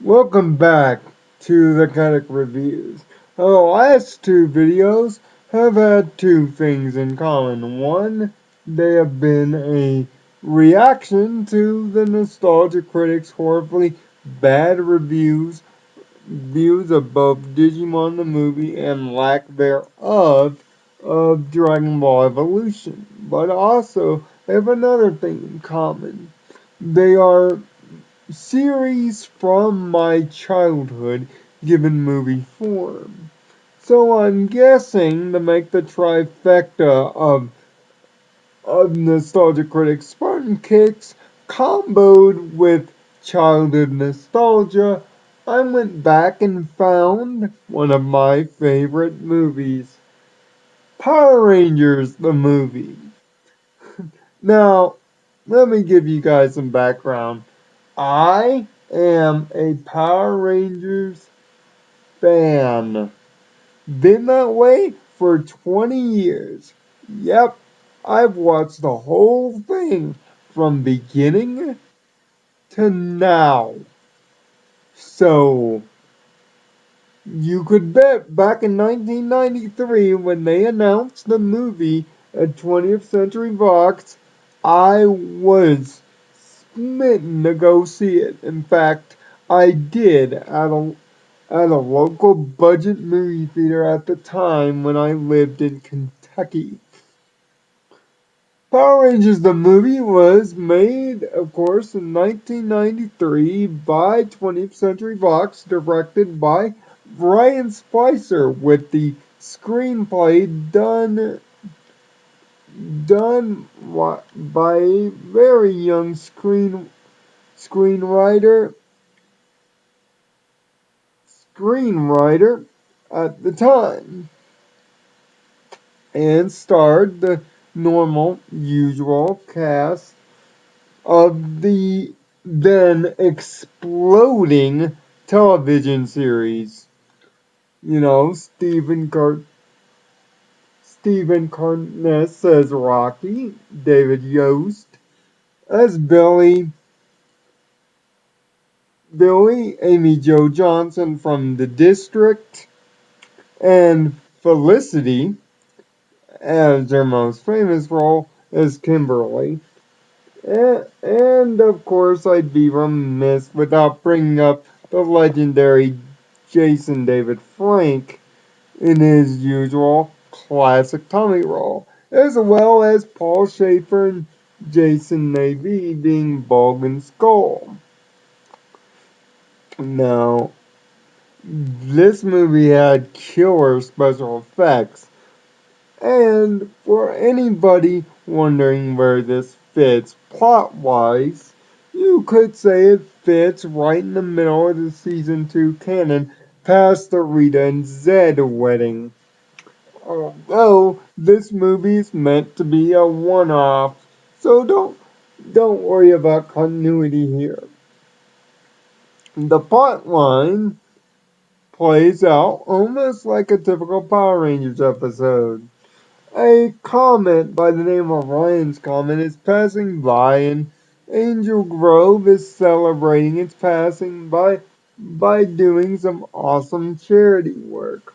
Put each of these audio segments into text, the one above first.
Welcome back to the Kadic reviews. The last two videos have had two things in common. One, they have been a reaction to the nostalgia critics' horribly bad views of both Digimon the movie and lack thereof of Dragon Ball Evolution. But also, they have another thing in common. They are series from my childhood given movie form. So I'm guessing to make the trifecta of nostalgia critics Spartan Kicks comboed with childhood nostalgia, I went back and found one of my favorite movies, Power Rangers the movie. Now, let me give you guys some background. I am a Power Rangers fan. Been that way for 20 years. Yep, I've watched the whole thing from beginning to now. So, you could bet back in 1993 when they announced the movie at 20th Century Fox, I was smitten to go see it. In fact, I did at a local budget movie theater at the time when I lived in Kentucky. Power Rangers the movie was made, of course, in 1993 by 20th Century Fox, directed by Brian Spicer, with the screenplay done by a very young screenwriter screenwriter at the time, and starred the normal, usual cast of the then exploding television series. You know, Stephen Carness as Rocky, David Yost as Billy, Amy Jo Johnson from The District, and Felicity as their most famous role as Kimberly. And of course, I'd be remiss without bringing up the legendary Jason David Frank in his usual classic Tommy role, as well as Paul Schaefer and Jason Navy being Bulk and Skull. Now, this movie had killer special effects, and for anybody wondering where this fits plot-wise, you could say it fits right in the middle of the season 2 canon past the Rita and Zed wedding. Although this movie is meant to be a one-off, so don't worry about continuity here. The plot line plays out almost like a typical Power Rangers episode. A comet by the name of Ryan's Comet is passing by, and Angel Grove is celebrating its passing by doing some awesome charity work.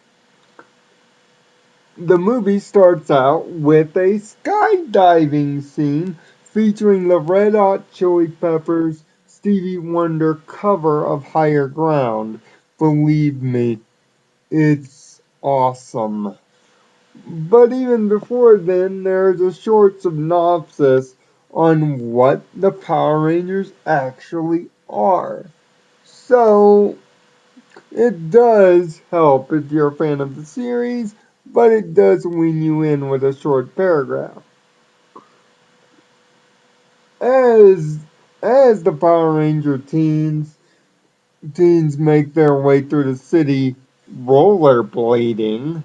The movie starts out with a skydiving scene featuring the Red Hot Chili Peppers' Stevie Wonder cover of Higher Ground. Believe me, it's awesome. But even before then, there's a short synopsis on what the Power Rangers actually are. So, it does help if you're a fan of the series, but it does wean you in with a short paragraph. As as the Power Ranger teens make their way through the city rollerblading,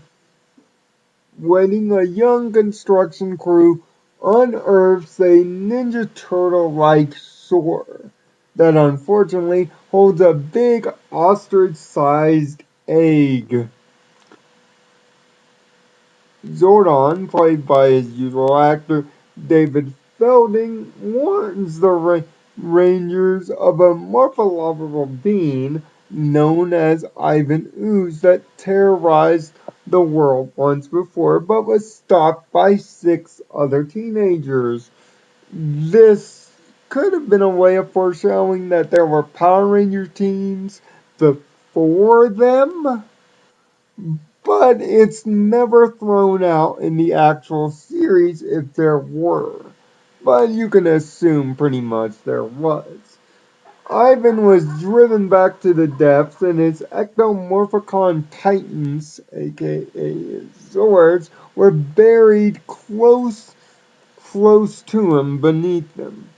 when a young construction crew unearths a Ninja Turtle-like sword that unfortunately holds a big ostrich-sized egg. Zordon, played by his usual actor David Felding, warns Rangers of a morphological being known as Ivan Ooze that terrorized the world once before but was stopped by six other teenagers. This could have been a way of foreshadowing that there were Power Ranger teams before them, but it's never thrown out in the actual series if there were. But you can assume pretty much there was. Ivan was driven back to the depths, and his ectomorphicon titans, aka his Zords, were buried close to him beneath him.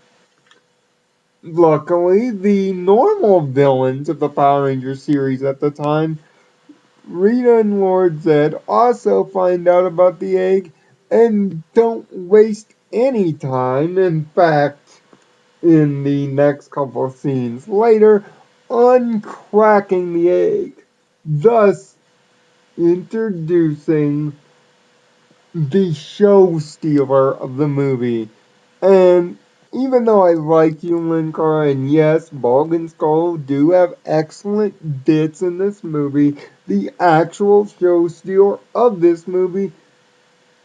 Luckily, the normal villains of the Power Rangers series at the time, Rita and Lord Zed, also find out about the egg and don't waste any time. In fact, in the next couple of scenes later, uncracking the egg, thus introducing the show stealer of the movie. And even though I like Yulin Kara, and yes, Bog and Skull do have excellent bits in this movie, the actual show stealer of this movie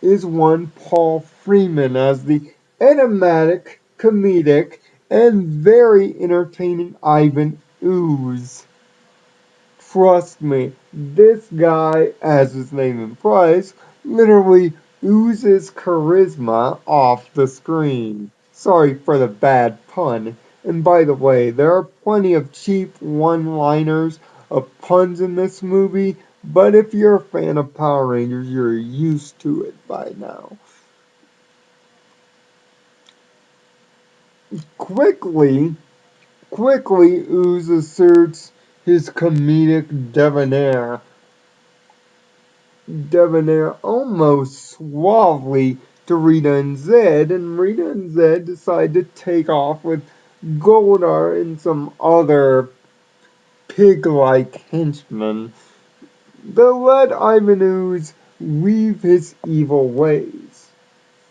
is one Paul Freeman as the enigmatic, comedic, and very entertaining Ivan Ooze. Trust me, this guy, as his name implies, literally oozes charisma off the screen. Sorry for the bad pun. And by the way, there are plenty of cheap one-liners of puns in this movie, but if you're a fan of Power Rangers, you're used to it by now. Quickly, quickly, Ooze asserts his comedic debonair almost suavely to Rita and Zed, and Rita and Zed decide to take off with Goldar and some other pig-like henchmen. They let Ivan Ooze weave his evil ways.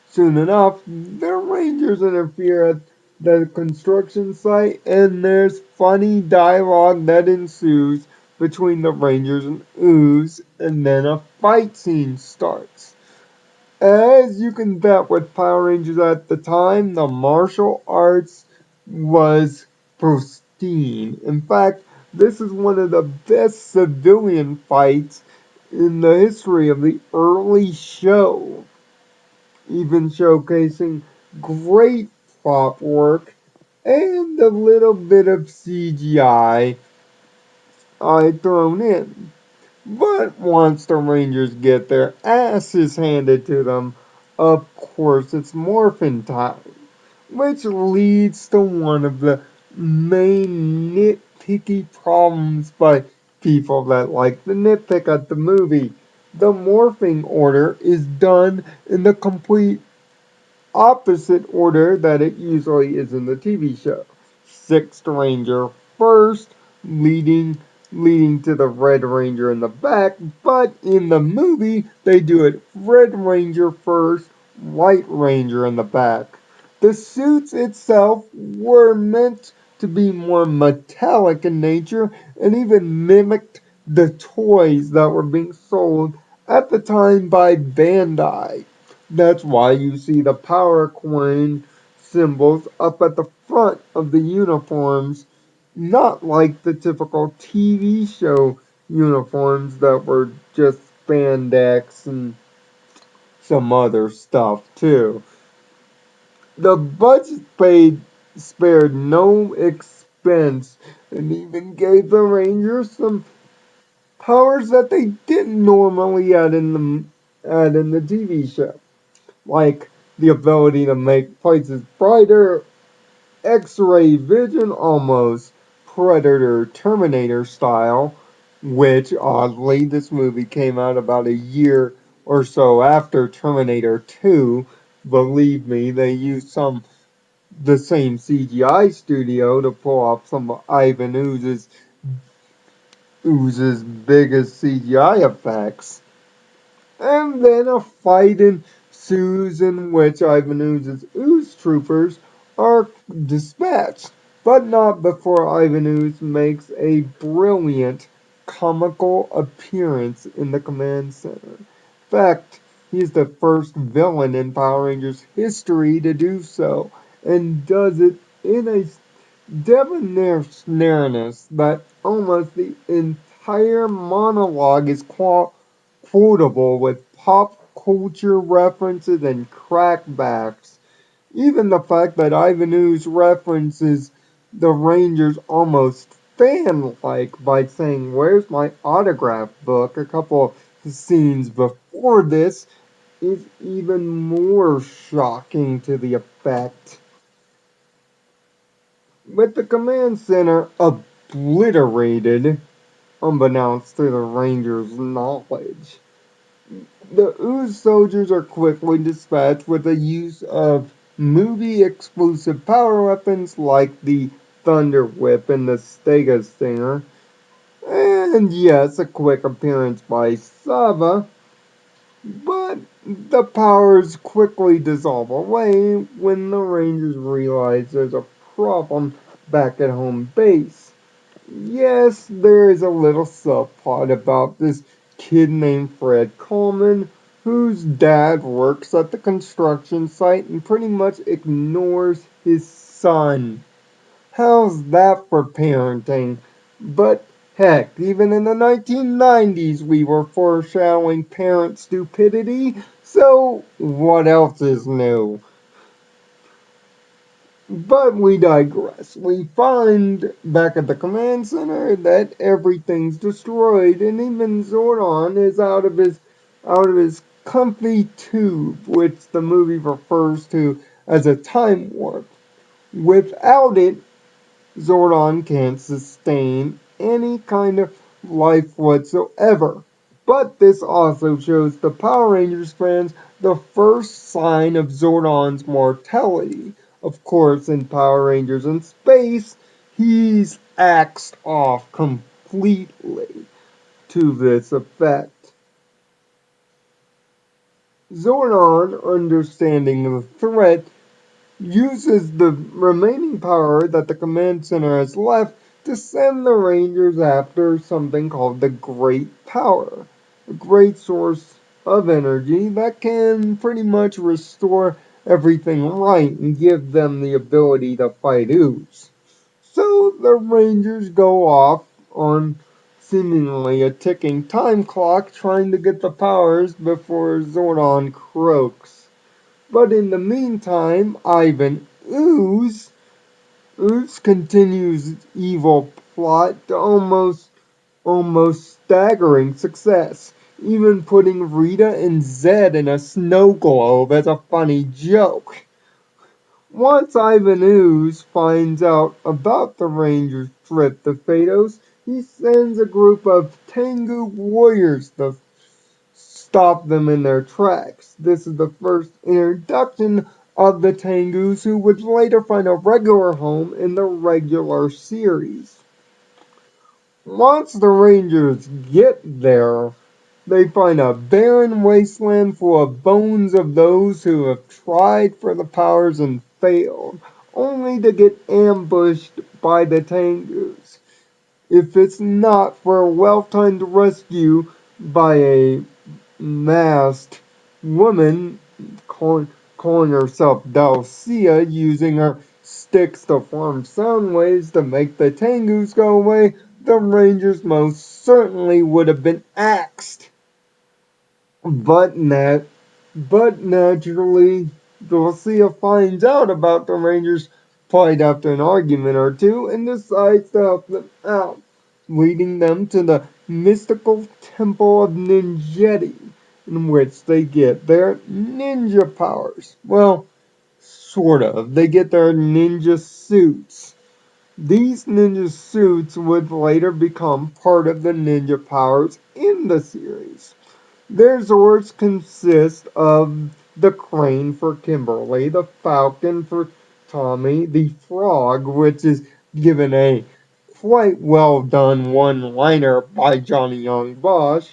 Soon enough, the Rangers interfere at the construction site, and there's funny dialogue that ensues between the Rangers and Ooze, and then a fight scene starts. As you can bet with Power Rangers at the time, the martial arts was pristine. In fact, this is one of the best civilian fights in the history of the early show, even showcasing great prop work and a little bit of CGI I thrown in. But once the Rangers get their asses handed to them, of course it's morphin' time, which leads to one of the main nitpicky problems by people that like to nitpick at the movie. The morphing order is done in the complete opposite order that it usually is in the TV show. Sixth Ranger first, leading to the Red Ranger in the back, but in the movie they do it Red Ranger first, White Ranger in the back. The suits itself were meant to be more metallic in nature and even mimicked the toys that were being sold at the time by Bandai. That's why you see the power coin symbols up at the front of the uniforms, not like the typical TV show uniforms that were just spandex and some other stuff too. The budget spared no expense and even gave the Rangers some powers that they didn't normally add in the TV show, like the ability to make places brighter, X-ray vision almost, Predator Terminator style, which oddly this movie came out about a year or so after Terminator 2. Believe me, they used the same CGI studio to pull off some of Ivan Ooze's biggest CGI effects. And then a fight ensues in which Ivan Ooze's Ooze troopers are dispatched, but not before Ivan Ooze makes a brilliant comical appearance in the command center. In fact, he's the first villain in Power Rangers history to do so, and does it in a debonair snareness that almost the entire monologue is quotable with pop culture references and crackbacks. Even the fact that Ivan Ooze references the Rangers almost fan-like by saying, "Where's my autograph book?" a couple of scenes before this is even more shocking to the effect. With the command center obliterated, unbeknownst to the Rangers' knowledge, the Ooze soldiers are quickly dispatched with the use of movie exclusive power weapons like the Thunder Whip and the Stega Stinger, and yes, a quick appearance by Sava, but the powers quickly dissolve away when the Rangers realize there's a problem back at home base. Yes, there is a little subplot about this kid named Fred Coleman, whose dad works at the construction site and pretty much ignores his son. How's that for parenting? But heck, even in the 1990s we were foreshadowing parent stupidity, so what else is new? But we digress. We find back at the command center that everything's destroyed, and even Zordon is out of his comfy tube, which the movie refers to as a time warp. Without it, Zordon can't sustain any kind of life whatsoever. But this also shows the Power Rangers fans the first sign of Zordon's mortality. Of course, in Power Rangers in Space, he's axed off completely to this effect. Zordon, understanding the threat, uses the remaining power that the command center has left to send the Rangers after something called the Great Power, a great source of energy that can pretty much restore everything right and give them the ability to fight Ooze. So the Rangers go off on seemingly a ticking time clock trying to get the powers before Zordon croaks. But in the meantime, Ivan Ooze continues his evil plot to almost staggering success, even putting Rita and Zed in a snow globe as a funny joke. Once Ivan Ooze finds out about the Rangers' trip to Phaedos, he sends a group of Tengu warriors to stop them in their tracks. This is the first introduction of the Tengus, who would later find a regular home in the regular series. Once the Rangers get there, they find a barren wasteland full of bones of those who have tried for the powers and failed, only to get ambushed by the Tengus. If it's not for a well-timed rescue by a masked woman calling herself Dulcia, using her sticks to form sound waves to make the Tengus go away, the Rangers most certainly would have been axed. But naturally, Dulcia finds out about the Rangers' fight after an argument or two and decides to help them out, leading them to the mystical temple of Ninjetti, in which they get their ninja powers. Well, sort of. They get their ninja suits. These ninja suits would later become part of the ninja powers in the series. Their Zords consist of the crane for Kimberly, the falcon for Tommy, the frog, which is given a quite well done one-liner by Johnny Young Bosch,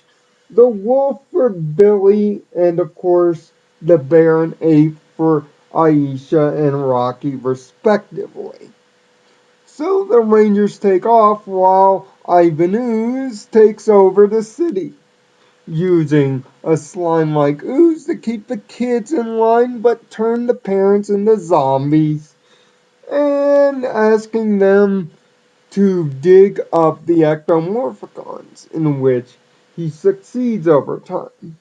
the wolf for Billy, and of course the bear and ape for Aisha and Rocky respectively. So the Rangers take off while Ivan Ooze takes over the city, using a slime-like ooze to keep the kids in line but turn the parents into zombies, and asking them to dig up the ectomorphicons, in which he succeeds over time.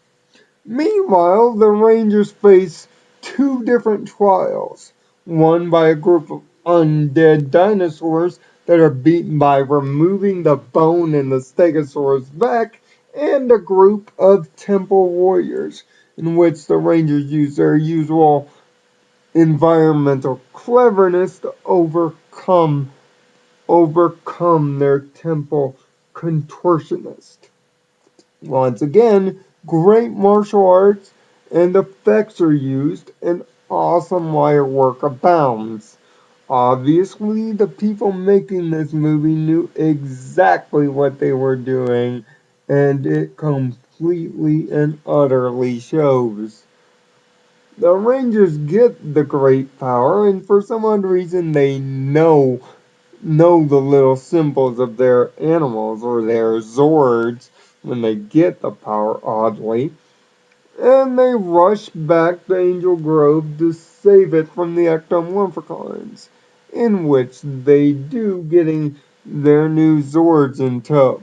Meanwhile, the Rangers face two different trials, one by a group of undead dinosaurs that are beaten by removing the bone in the stegosaurus back, and a group of temple warriors, in which the Rangers use their usual environmental cleverness to overcome their temple contortionist. Once again, great martial arts and effects are used, and awesome wire work abounds. Obviously, the people making this movie knew exactly what they were doing, and it completely and utterly shows. The Rangers get the great power, and for some odd reason, they know the little symbols of their animals or their Zords when they get the power, oddly, and they rush back to Angel Grove to save it from the ectomorphicons, in which they do, getting their new Zords in tow.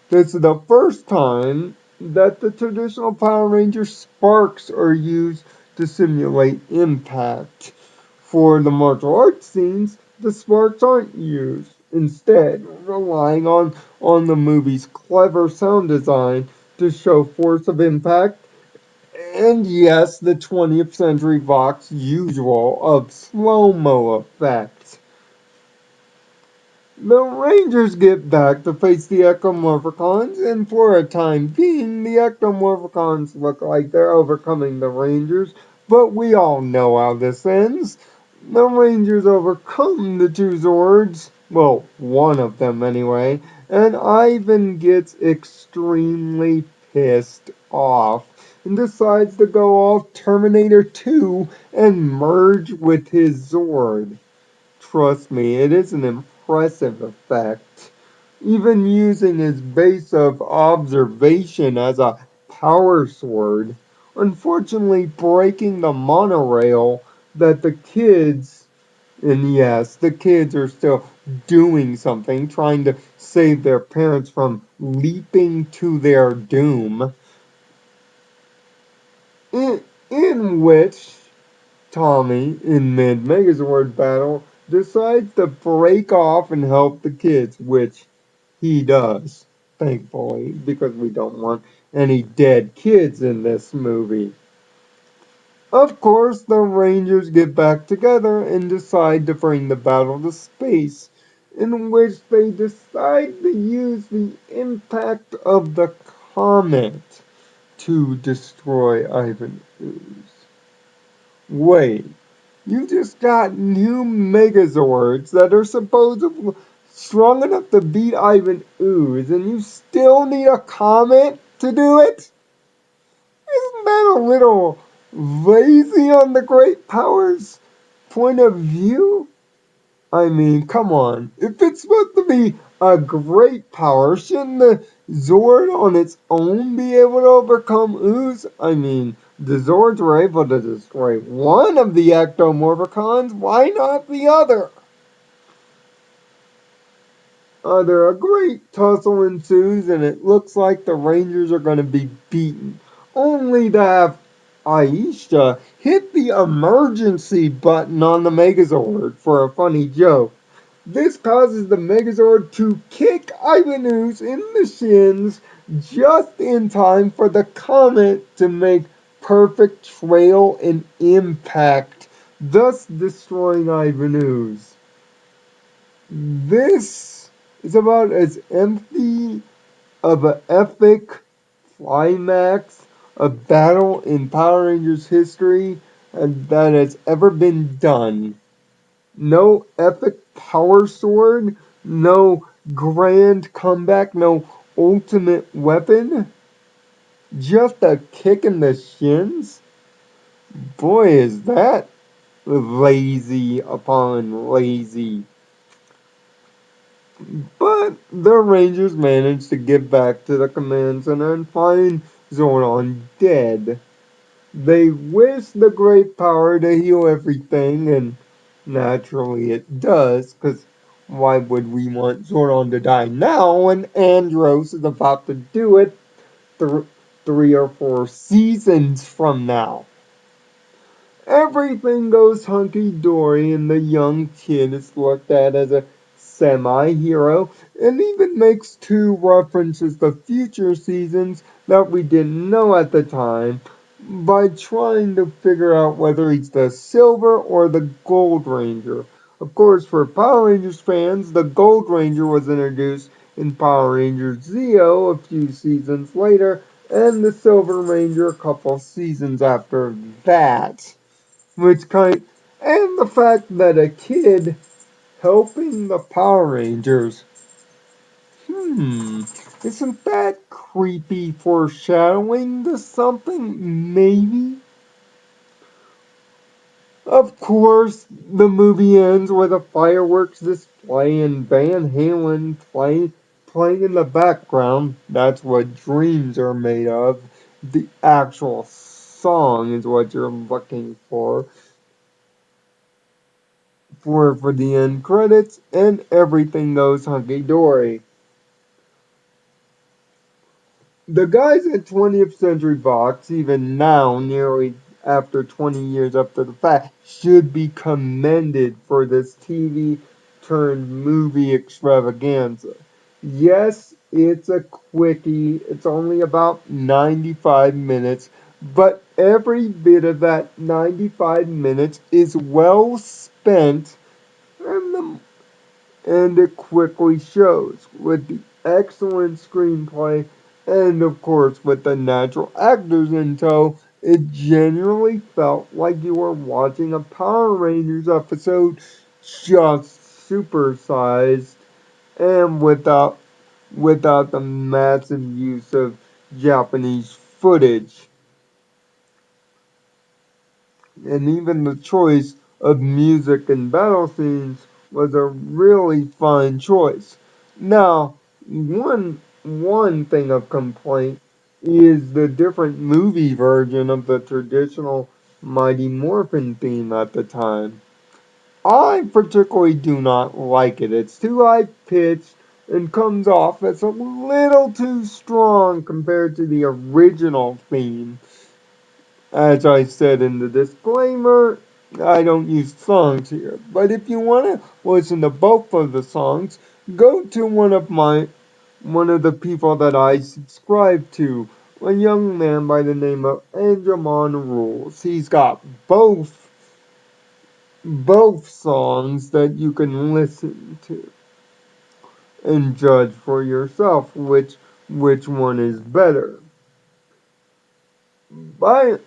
This is the first time that the traditional Power Ranger sparks are used to simulate impact. For the martial arts scenes, the sparks aren't used, instead relying on the movie's clever sound design to show force of impact, and yes, the 20th Century Fox usual of slow-mo effects. The Rangers get back to face the Ectomorphicons, and for a time being, the Ectomorphicons look like they're overcoming the Rangers, but we all know how this ends. The Rangers overcome the two Zords, well, one of them anyway, and Ivan gets extremely pissed off and decides to go all Terminator 2 and merge with his Zord. Trust me, it is an impressive effect. Even using his base of observation as a power sword, unfortunately breaking the monorail that the kids, and yes, the kids are still doing something, trying to save their parents from leaping to their doom, in which Tommy, in mid Megazord battle, decides to break off and help the kids, which he does, thankfully, because we don't want any dead kids in this movie. Of course, the Rangers get back together and decide to bring the battle to space, in which they decide to use the impact of the comet to destroy Ivan Ooze. Wait, you just got new Megazords that are supposedly strong enough to beat Ivan Ooze, and you still need a comet to do it? Isn't that a little lazy on the great powers point of view? I mean, come on. If it's supposed to be a great power, shouldn't the Zord on its own be able to overcome Ooze? I mean, the Zords were able to destroy one of the Ectomorphicons. Why not the other? A great tussle ensues, and it looks like the Rangers are going to be beaten. Only to have Aisha hit the emergency button on the Megazord for a funny joke. This causes the Megazord to kick Ivanus in the shins just in time for the comet to make perfect trail and impact, thus destroying Ivanus. This is about as empty of an epic climax of battle in Power Rangers history that has ever been done. No epic power sword, no grand comeback, no ultimate weapon, just a kick in the shins. Boy, is that lazy upon lazy. But the Rangers manage to get back to the command center and find Zordon dead. They wish the great power to heal everything, and naturally it does, because why would we want Zordon to die now when Andros is about to do it 3 or 4 seasons from now? Everything goes hunky-dory, and the young kid is looked at as a semi-hero, and even makes 2 references to future seasons that we didn't know at the time by trying to figure out whether he's the Silver or the Gold Ranger. Of course, for Power Rangers fans, the Gold Ranger was introduced in Power Rangers Zeo a few seasons later, and the Silver Ranger a couple seasons after that. Which kind, and the fact that a kid helping the Power Rangers, isn't that creepy foreshadowing to something, maybe? Of course, the movie ends with a fireworks display and Van Halen playing in the background. That's what dreams are made of. The actual song is what you're looking for the end credits, and everything goes hunky dory. The guys at 20th Century Fox, even now, nearly after 20 years after the fact, should be commended for this TV turned movie extravaganza. Yes, it's a quickie, it's only about 95 minutes, but every bit of that 95 minutes is well spent, and it quickly shows with the excellent screenplay and, of course, with the natural actors in tow. It genuinely felt like you were watching a Power Rangers episode, just supersized and without the massive use of Japanese footage. And even the choice of music and battle scenes was a really fine choice. Now, one thing of complaint is the different movie version of the traditional Mighty Morphin theme at the time. I particularly do not like it. It's too high pitched and comes off as a little too strong compared to the original theme. As I said in the disclaimer, I don't use songs here. But if you want to listen to both of the songs, go to one of the people that I subscribe to, a young man by the name of Angelmon Rules. He's got both songs that you can listen to and judge for yourself which one is better. By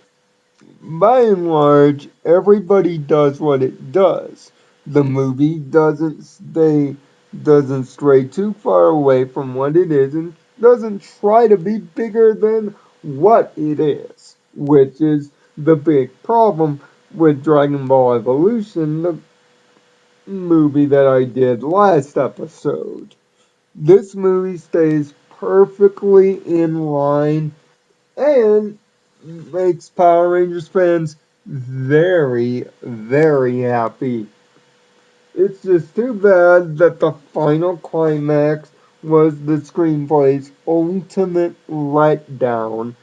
By and large, everybody does what it does. The movie doesn't stray too far away from what it is and doesn't try to be bigger than what it is, which is the big problem with Dragon Ball Evolution, the movie that I did last episode. This movie stays perfectly in line and makes Power Rangers fans very, very happy. It's just too bad that the final climax was the screenplay's ultimate letdown.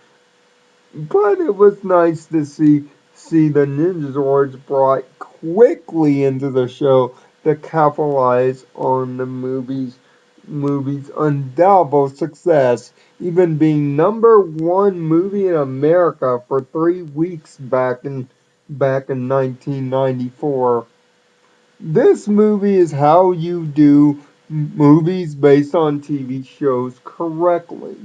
But it was nice to see the Ninja Zords brought quickly into the show to capitalize on the movie's undoubtable success, even being #1 movie in America for 3 weeks back in 1994. This movie is how you do movies based on TV shows correctly.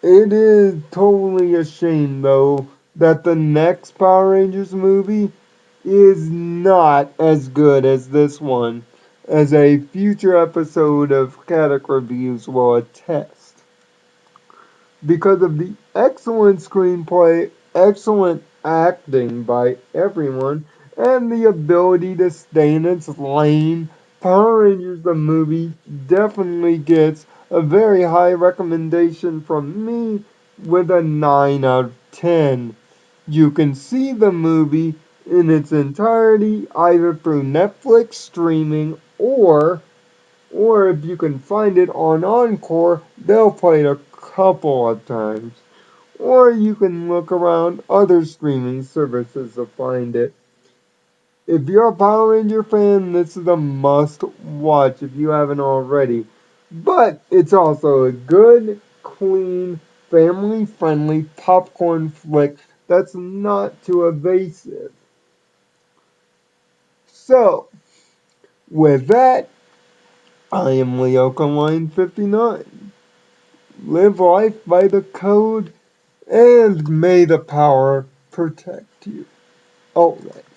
It is totally a shame, though, that the next Power Rangers movie is not as good as this one, as a future episode of Kadic Reviews will attest. Because of the excellent screenplay, excellent acting by everyone, and the ability to stay in its lane. Power Rangers the movie definitely gets a very high recommendation from me with a 9 out of 10. You can see the movie in its entirety either through Netflix streaming or if you can find it on Encore, they'll play it a couple of times. Or you can look around other streaming services to find it. If you're a Power Ranger fan, this is a must watch if you haven't already. But it's also a good, clean, family friendly popcorn flick that's not too evasive. So, with that, I am Leoka Line 59. Live life by the code, and may the power protect you. Alright.